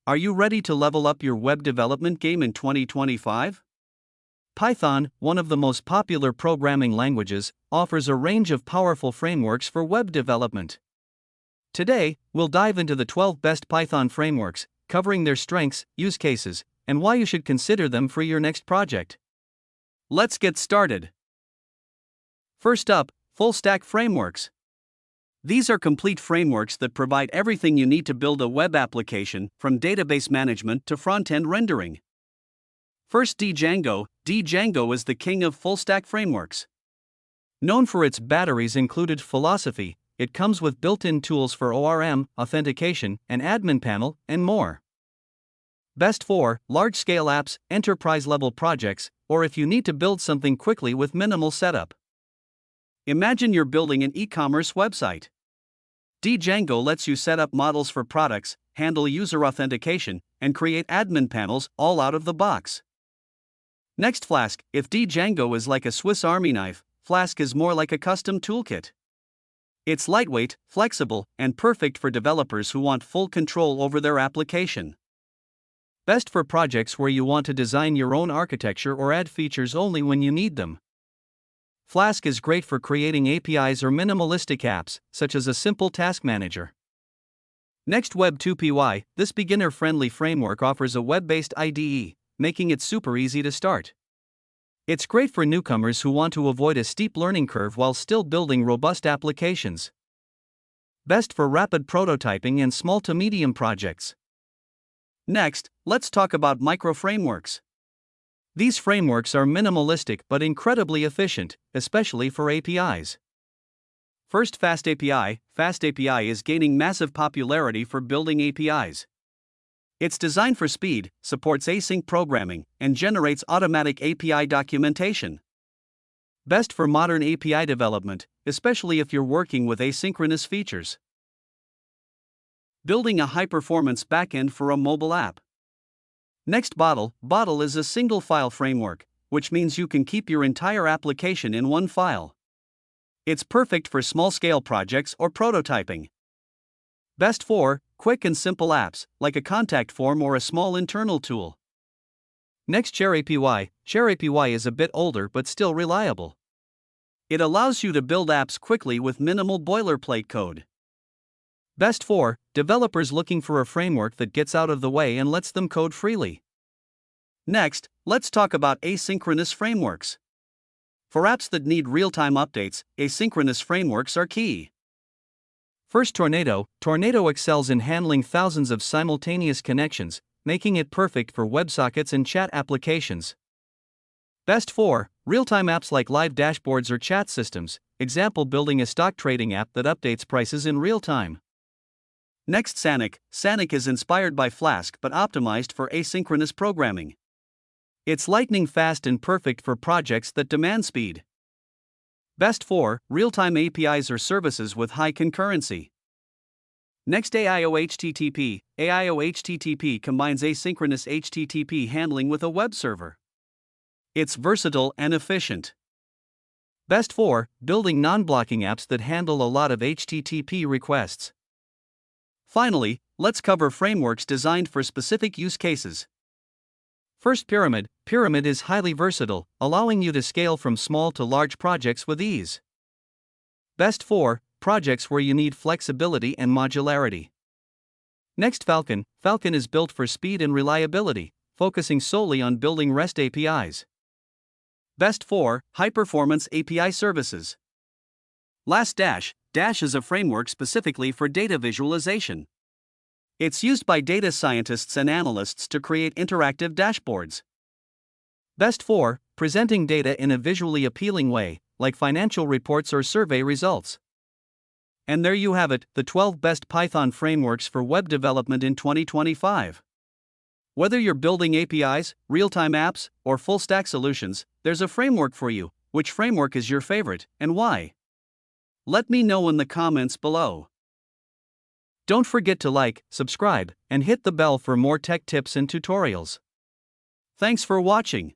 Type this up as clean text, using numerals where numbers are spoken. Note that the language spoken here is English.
Are you ready to level up your web development game in 2025? Python, one of the most popular programming languages, offers a range of powerful frameworks for web development. Today, we'll dive into the 12 best Python frameworks, covering their strengths, use cases, and why you should consider them for your next project. Let's get started. First up, full-stack frameworks. These are complete frameworks that provide everything you need to build a web application, from database management to front-end rendering. First, Django. Django is the king of full-stack frameworks. Known for its batteries-included philosophy, it comes with built-in tools for ORM, authentication, an admin panel, and more. Best for large-scale apps, enterprise-level projects, or if you need to build something quickly with minimal setup. Imagine you're building an e-commerce website. Django lets you set up models for products, handle user authentication, and create admin panels all out of the box. Next, Flask. If Django is like a Swiss Army knife, Flask is more like a custom toolkit. It's lightweight, flexible, and perfect for developers who want full control over their application. Best for projects where you want to design your own architecture or add features only when you need them. Flask is great for creating APIs or minimalistic apps, such as a simple task manager. Next, Web2py. This beginner-friendly framework offers a web-based IDE, making it super easy to start. It's great for newcomers who want to avoid a steep learning curve while still building robust applications. Best for rapid prototyping and small to medium projects. Next, let's talk about microframeworks. These frameworks are minimalistic but incredibly efficient, especially for APIs. First, FastAPI. FastAPI is gaining massive popularity for building APIs. It's designed for speed, supports async programming, and generates automatic API documentation. Best for modern API development, especially if you're working with asynchronous features. Building a high-performance backend for a mobile app. Next, Bottle. Bottle is a single-file framework, which means you can keep your entire application in one file. It's perfect for small-scale projects or prototyping. Best for quick and simple apps, like a contact form or a small internal tool. Next, CherryPy. CherryPy is a bit older but still reliable. It allows you to build apps quickly with minimal boilerplate code. Best for developers looking for a framework that gets out of the way and lets them code freely. Next, let's talk about asynchronous frameworks. For apps that need real-time updates, asynchronous frameworks are key. First, Tornado. Tornado excels in handling thousands of simultaneous connections, making it perfect for WebSockets and chat applications. Best for real-time apps like live dashboards or chat systems, example building a stock trading app that updates prices in real time. Next, Sanic. Sanic is inspired by Flask but optimized for asynchronous programming. It's lightning fast and perfect for projects that demand speed. Best for real-time APIs or services with high concurrency. Next, Aiohttp. Aiohttp combines asynchronous HTTP handling with a web server. It's versatile and efficient. Best for building non-blocking apps that handle a lot of HTTP requests. Finally, let's cover frameworks designed for specific use cases. First, Pyramid. Pyramid is highly versatile, allowing you to scale from small to large projects with ease. Best for projects where you need flexibility and modularity. Next, Falcon. Falcon is built for speed and reliability, focusing solely on building REST APIs. Best for high-performance API services. Last, Dash. Dash is a framework specifically for data visualization. It's used by data scientists and analysts to create interactive dashboards. Best for presenting data in a visually appealing way, like financial reports or survey results. And there you have it, the 12 best Python frameworks for web development in 2025. Whether you're building APIs, real-time apps, or full-stack solutions, there's a framework for you. Which framework is your favorite, and why? Let me know in the comments below. Don't forget to like, subscribe, and hit the bell for more tech tips and tutorials. Thanks for watching.